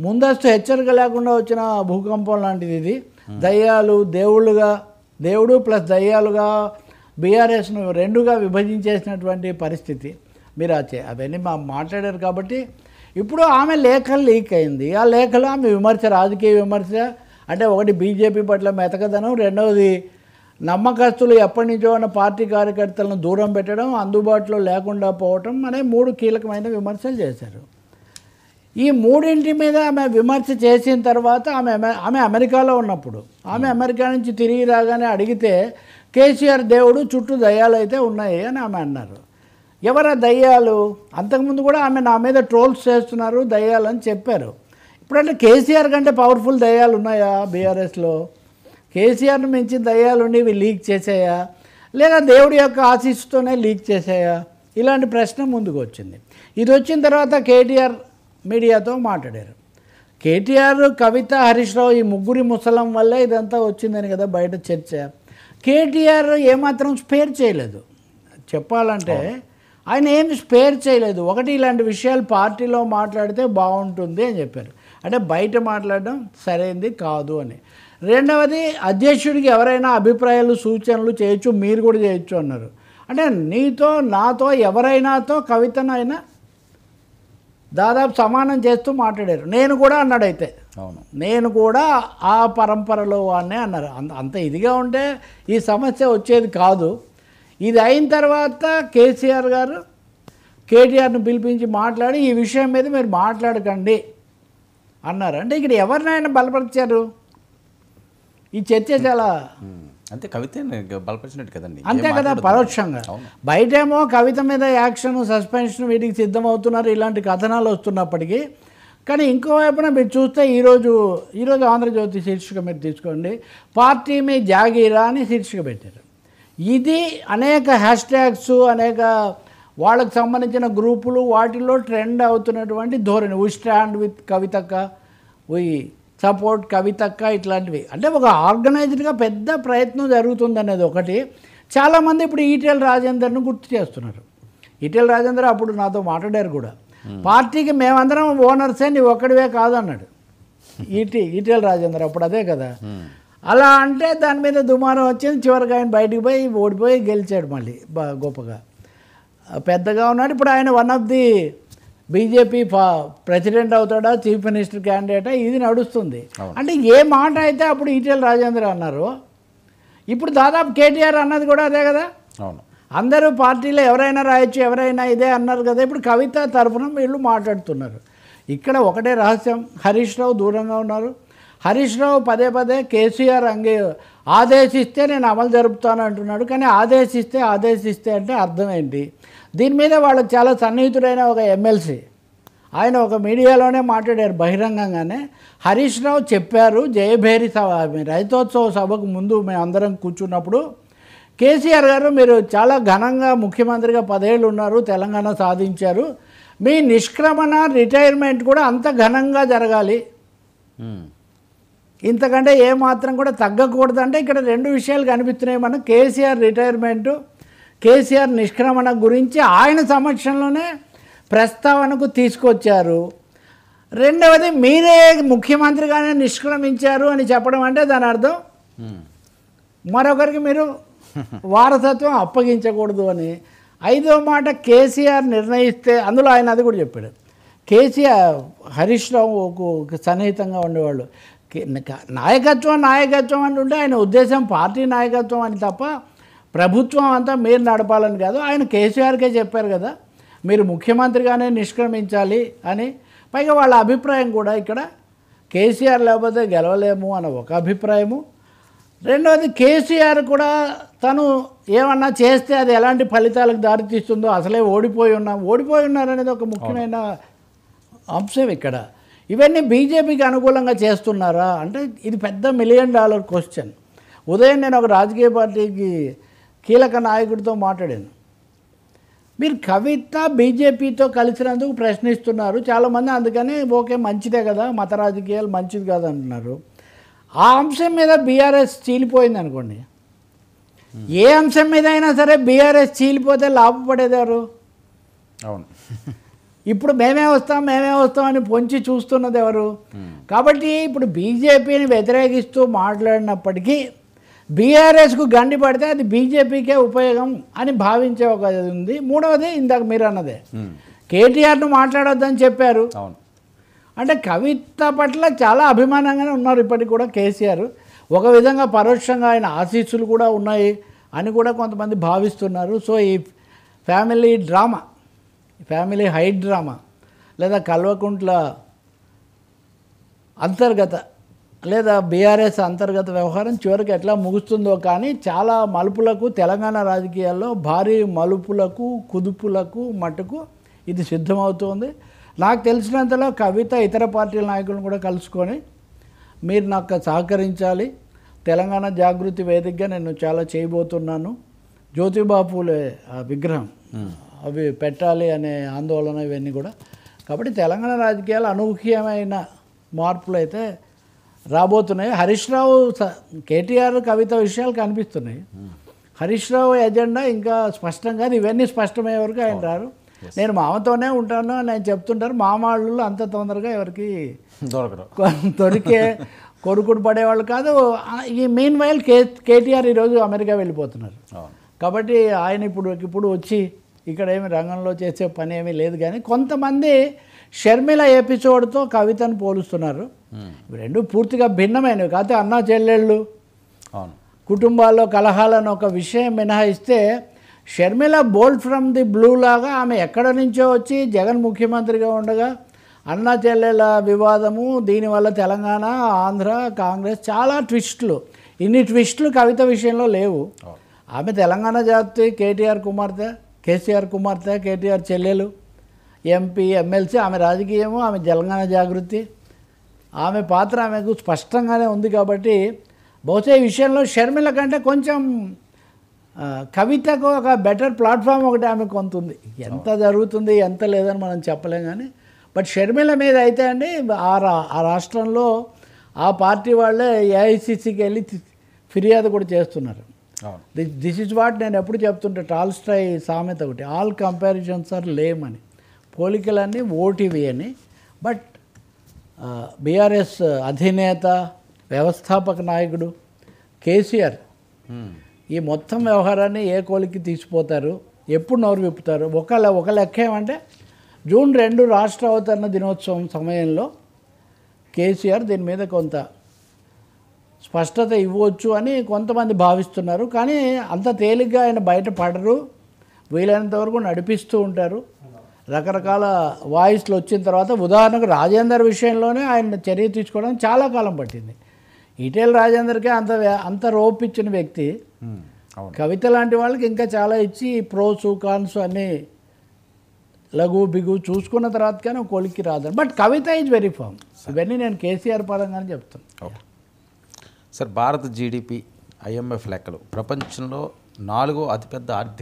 ముందస్తు హెచ్చరిక లేకుండా వచ్చిన భూకంపం లాంటిది ఇది. దయ్యాలు దేవుడు ప్లస్ దయ్యాలుగా బీఆర్ఎస్ను రెండుగా విభజించేసినటువంటి పరిస్థితి. మీరు అవన్నీ మాట్లాడారు కాబట్టి ఇప్పుడు ఆమె లేఖలు లీక్ అయింది. ఆ లేఖలో ఆమె విమర్శ, రాజకీయ విమర్శ అంటే ఒకటి బీజేపీ పట్ల మెతకదనం, రెండవది నమ్మకస్తులు ఎప్పటి నుంచో ఉన్న పార్టీ కార్యకర్తలను దూరం పెట్టడం, అందుబాటులో లేకుండా పోవటం అనే 3 కీలకమైన విమర్శలు చేశారు. ఈ మూడింటి మీద ఆమె విమర్శ చేసిన తర్వాత ఆమె అమెరికాలో ఉన్నప్పుడు ఆమె అమెరికా నుంచి తిరిగి రాగానే అడిగితే కేసీఆర్ దేవుడు చుట్టూ దయ్యాలు అయితే ఉన్నాయి అని ఆమె అన్నారు. ఎవరా దయ్యాలు? అంతకుముందు కూడా ఆమె నా మీద ట్రోల్స్ చేస్తున్నారు దయ్యాలు అని చెప్పారు. ఇప్పుడంటే కేసీఆర్ కంటే పవర్ఫుల్ దయ్యాలు ఉన్నాయా బీఆర్ఎస్లో? కేసీఆర్ని మించిన దయ్యాలు ఉండి ఇవి లీక్ చేసాయా, లేదా దేవుడి యొక్క ఆశీస్సుతోనే లీక్ చేసాయా? ఇలాంటి ప్రశ్న ముందుకు వచ్చింది. ఇది వచ్చిన తర్వాత కేటీఆర్ మీడియాతో మాట్లాడారు. కేటీఆర్, కవిత, హరీష్ రావు ఈ ముగ్గురి ముసలం వల్లే ఇదంతా వచ్చిందని కదా బయట చర్చ. కేటీఆర్ ఏమాత్రం స్పేర్ చేయలేదు. చెప్పాలంటే ఆయన ఏమి స్పేర్ చేయలేదు. ఒకటి, ఇలాంటి విషయాలు పార్టీలో మాట్లాడితే బాగుంటుంది అని చెప్పారు. అంటే బయట మాట్లాడడం సరైంది కాదు అని. రెండవది, అధ్యక్షుడికి ఎవరైనా అభిప్రాయాలు సూచనలు చేయొచ్చు, మీరు కూడా చేయొచ్చు అన్నారు. అంటే నీతో నాతో ఎవరైనాతో కవితనైనా దాదాపు సమానం చేస్తూ మాట్లాడారు. నేను కూడా అన్నాడైతే, అవును నేను కూడా ఆ పరంపరలో వాడినే అన్నారు. అంత ఇదిగా ఉంటే ఈ సమస్య వచ్చేది కాదు. ఇది అయిన తర్వాత కేసీఆర్ గారు కేటీఆర్ను పిలిపించి మాట్లాడి ఈ విషయం మీద మీరు మాట్లాడకండి అన్నారు. అంటే ఇక్కడ ఎవరినైనా బలపరిచారు? ఈ చర్చ చాలా అంతే, కవిత బలపరిచినట్టు కదండి. అంతే కదా, పరోక్షంగా. బయటేమో కవిత మీద యాక్షన్, సస్పెన్షన్ వీటికి సిద్ధమవుతున్నారు ఇలాంటి కథనాలు వస్తున్నప్పటికీ. కానీ ఇంకోవైపున మీరు చూస్తే ఈరోజు ఆంధ్రజ్యోతి శీర్షిక మీరు తీసుకోండి, పార్టీ మీ జాగీరా అని శీర్షిక పెట్టారు. ఇది అనేక హ్యాష్ ట్యాగ్స్, అనేక వాళ్ళకు సంబంధించిన గ్రూపులు వాటిల్లో ట్రెండ్ అవుతున్నటువంటి ధోరణి. వీ స్టాండ్ విత్ కవితక్క, వీ సపోర్ట్ కవితక్క, ఇట్లాంటివి. అంటే ఒక ఆర్గనైజ్డ్గా పెద్ద ప్రయత్నం జరుగుతుంది అనేది ఒకటి. చాలామంది ఇప్పుడు ఈటెల రాజేందర్ను గుర్తు చేస్తున్నారు. ఈటెల రాజేందర్ అప్పుడు నాతో మాట్లాడారు కూడా. పార్టీకి మేమందరం ఓనర్సే, నీ ఒక్కడివే కాదన్నాడు ఈటెల రాజేందర్ అప్పుడు. అదే కదా, అలా అంటే దాని మీద దుమారం వచ్చింది. చివరికి ఆయన బయటికి పోయి ఓడిపోయి గెలిచాడు మళ్ళీ గొప్పగా, పెద్దగా ఉన్నాడు. ఇప్పుడు ఆయన one of the BJP president అవుతాడా, చీఫ్ మినిస్టర్ క్యాండిడేటా, ఇది నడుస్తుంది. అంటే ఏ మాట అయితే అప్పుడు ఈటెల రాజేందర్ అన్నారు, ఇప్పుడు దాదాపు కేటీఆర్ అన్నది కూడా అదే కదా. అవును, అందరూ పార్టీలో ఎవరైనా రాయొచ్చు, ఎవరైనా ఇదే అన్నారు కదా. ఇప్పుడు కవిత తరఫున వీళ్ళు మాట్లాడుతున్నారు. ఇక్కడ ఒకటే రహస్యం, హరీష్ రావు దూరంగా ఉన్నారు. హరీష్ రావు పదే పదే కేసీఆర్ ఆదేశిస్తే నేను అమలు జరుపుతాను అంటున్నాడు. కానీ ఆదేశిస్తే అంటే అర్థం ఏంటి? దీని మీద వాళ్ళకి చాలా సన్నిహితుడైన ఒక ఎమ్మెల్సీ ఆయన ఒక మీడియాలోనే మాట్లాడారు బహిరంగంగానే. హరీష్ రావు చెప్పారు, జయభేరి రైతోత్సవ సభకు ముందు మేము అందరం కూర్చున్నప్పుడు, కేసీఆర్ గారు మీరు చాలా ఘనంగా ముఖ్యమంత్రిగా 10 ఏళ్ళు ఉన్నారు, తెలంగాణ సాధించారు, మీ నిష్క్రమణ రిటైర్మెంట్ కూడా అంత ఘనంగా జరగాలి, ఇంతకంటే ఏమాత్రం కూడా తగ్గకూడదు. అంటే ఇక్కడ 2 విషయాలు కనిపిస్తున్నాయి మనకు. కేసీఆర్ రిటైర్మెంటు, కేసీఆర్ నిష్క్రమణ గురించి ఆయన సమక్షంలోనే ప్రస్తావనకు తీసుకొచ్చారు. రెండవది, మీరే ముఖ్యమంత్రిగానే నిష్క్రమించారు అని చెప్పడం అంటే దాని అర్థం మరొకరికి మీరు వారసత్వం అప్పగించకూడదు అని. 5వ మాట, కేసీఆర్ నిర్ణయిస్తే, అందులో ఆయన అది కూడా చెప్పాడు. కేసీఆర్ హరీష్ రావుకు సన్నిహితంగా ఉండేవాళ్ళు, నాయకత్వం అంటుంటే ఆయన ఉద్దేశం పార్టీ నాయకత్వం అని తప్ప ప్రభుత్వం అంతా మీరు నడపాలని కాదు. ఆయన కేసీఆర్కే చెప్పారు కదా మీరు ముఖ్యమంత్రిగానే నిష్క్రమించాలి అని. పైగా వాళ్ళ అభిప్రాయం కూడా ఇక్కడ కేసీఆర్ లేకపోతే గెలవలేము అన్న ఒక అభిప్రాయము. రెండవది, కేసీఆర్ కూడా తను ఏమన్నా చేస్తే అది ఎలాంటి ఫలితాలకు దారితీస్తుందో, అసలే ఓడిపోయి ఉన్నారనేది ఒక ముఖ్యమైన అంశం ఇక్కడ. ఇవన్నీ బీజేపీకి అనుకూలంగా చేస్తున్నారా అంటే ఇది పెద్ద $1 మిలియన్ క్వశ్చన్. ఉదయం నేను ఒక రాజకీయ పార్టీకి కీలక నాయకుడితో మాట్లాడాను. మీరు కవిత బీజేపీతో కలిసినందుకు ప్రశ్నిస్తున్నారు చాలామంది, అందుకని ఓకే మంచిదే కదా, మత రాజకీయాలు మంచిది కాదు అంటున్నారు. ఆ అంశం మీద బీఆర్ఎస్ చీలిపోయింది అనుకోండి, ఏ అంశం మీద అయినా సరే బీఆర్ఎస్ చీలిపోతే లాభపడేదారు? అవును, ఇప్పుడు మేమే వస్తాం అని పొంచి చూస్తున్నది ఎవరు? కాబట్టి ఇప్పుడు బీజేపీని వ్యతిరేకిస్తూ మాట్లాడినప్పటికీ బీఆర్ఎస్కు గండి పడితే అది బీజేపీకే ఉపయోగం అని భావించే ఒక ఇది ఉంది. మూడవది ఇందాక మీరు అన్నదే, కేటీఆర్ను మాట్లాడొద్దని చెప్పారు. అవును. అంటే కవిత పట్ల చాలా అభిమానంగానే ఉన్నారు ఇప్పటికి కూడా కేసీఆర్. ఒక విధంగా పరోక్షంగా ఆయన ఆశీస్సులు కూడా ఉన్నాయి అని కూడా కొంతమంది భావిస్తున్నారు. సో ఈ ఫ్యామిలీ హైట్ డ్రామా లేదా కల్వకుంట్ల అంతర్గత లేదా బీఆర్ఎస్ అంతర్గత వ్యవహారం చివరికి ఎట్లా ముగుస్తుందో కానీ చాలా మలుపులకు, తెలంగాణ రాజకీయాల్లో భారీ మలుపులకు, కుదుపులకు మటుకు ఇది సిద్ధమవుతోంది. నాకు తెలిసినంతలో కవిత ఇతర పార్టీల నాయకులను కూడా కలుసుకొని మీరు నాకు సహకరించాలి, తెలంగాణ జాగృతి వేదికగా నేను చాలా చేయబోతున్నాను, జ్యోతిబాపులే విగ్రహం అవి పెట్టాలి అనే ఆందోళన ఇవన్నీ కూడా. కాబట్టి తెలంగాణ రాజకీయాలు అనూహ్యమైన మార్పులు అయితే రాబోతున్నాయి. హరీష్ రావు కేటీఆర్ కవిత విషయాలు కనిపిస్తున్నాయి. హరీష్ రావు ఎజెండా ఇంకా స్పష్టం కాదు. ఇవన్నీ స్పష్టమయ్యే వరకు ఆయన రారు. నేను మామతోనే ఉంటాను అని ఆయన చెప్తుంటారు. మామాళ్ళు అంత తొందరగా ఎవరికి దొరికే కొరుకుడు పడేవాళ్ళు కాదు. ఈ మెయిన్ వైల్ కేటీఆర్ ఈరోజు అమెరికా వెళ్ళిపోతున్నారు. కాబట్టి ఆయన ఇప్పుడు వచ్చి ఇక్కడ ఏమి రంగంలో చేసే పని ఏమీ లేదు. కానీ కొంతమంది షర్మిల ఎపిసోడ్తో కవితను పోలుస్తున్నారు. రెండు పూర్తిగా భిన్నమైనవి. కాకపోతే అన్నా చెల్లెళ్ళు కుటుంబాల్లో కలహాలను ఒక విషయం మినహాయిస్తే షర్మిల బోల్డ్ ఫ్రమ్ ది బ్లూ లాగా ఆమె ఎక్కడ నుంచో వచ్చి జగన్ ముఖ్యమంత్రిగా ఉండగా అన్నా చెల్లెళ్ళ వివాదము, దీనివల్ల తెలంగాణ, ఆంధ్ర, కాంగ్రెస్ చాలా ట్విస్టులు. ఇన్ని ట్విస్టులు కవిత విషయంలో లేవు. ఆమె తెలంగాణ జాతి, కేసీఆర్ కుమార్తె, కేటీఆర్ చెల్లెలు, ఎంపీ, ఎమ్మెల్సీ, ఆమె రాజకీయము, ఆమె తెలంగాణ జాగృతి, ఆమె పాత్ర ఆమెకు స్పష్టంగానే ఉంది. కాబట్టి బహుశా ఈ విషయంలో షర్మిల కంటే కొంచెం కవితకు ఒక బెటర్ ప్లాట్ఫామ్ ఒకటి ఆమెకు కొంత ఉంది. ఎంత జరుగుతుంది ఎంత లేదని మనం చెప్పలేం. కానీ బట్ షర్మిల మీద అయితే అండి ఆ రాష్ట్రంలో ఆ పార్టీ వాళ్ళే ఏఐసిసికి వెళ్ళి ఫిర్యాదు కూడా చేస్తున్నారు. దిస్ ఇస్ వాట్ నేను ఎప్పుడు చెప్తుంటే, టాల్స్టాయ్ సామెత ఒకటి, ఆల్ కంపారిజన్స్ ఆర్ లేమ్ అని. పోలికలన్నీ ఓటీవీ అని. బట్ బీఆర్ఎస్ అధినేత, వ్యవస్థాపక నాయకుడు కేసీఆర్ ఈ మొత్తం వ్యవహారాన్ని ఏ కోలికి తీసిపోతారు, ఎప్పుడు నోరు విప్పుతారు? ఒక లెక్క ఏమంటే జూన్ 2 రాష్ట్ర అవతరణ దినోత్సవం సమయంలో కేసీఆర్ దీని మీద కొంత స్పష్టత ఇవ్వచ్చు అని కొంతమంది భావిస్తున్నారు. కానీ అంత తేలిగ్గా ఆయన బయటపడరు. వీలైనంత వరకు నడిపిస్తూ ఉంటారు. రకరకాల వాయిస్లు వచ్చిన తర్వాత, ఉదాహరణకు రాజేందర్ విషయంలోనే ఆయన చర్య తీసుకోవడానికి చాలా కాలం పట్టింది. ఈటెల రాజేందర్కే అంత రోప్ ఇచ్చిన వ్యక్తి కవిత లాంటి వాళ్ళకి ఇంకా చాలా ఇచ్చి ప్రోసు కాన్స్ అన్నీ లఘు బిగు చూసుకున్న తర్వాత కానీ ఒక కొలిక్కి రాదు. But Kavitha is very form. ఇవన్నీ నేను కేసీఆర్ పరంగానే చెప్తాను. సార్, భారత జీడిపి IMF లెక్కలు ప్రపంచంలో 4వ అతిపెద్ద ఆర్థిక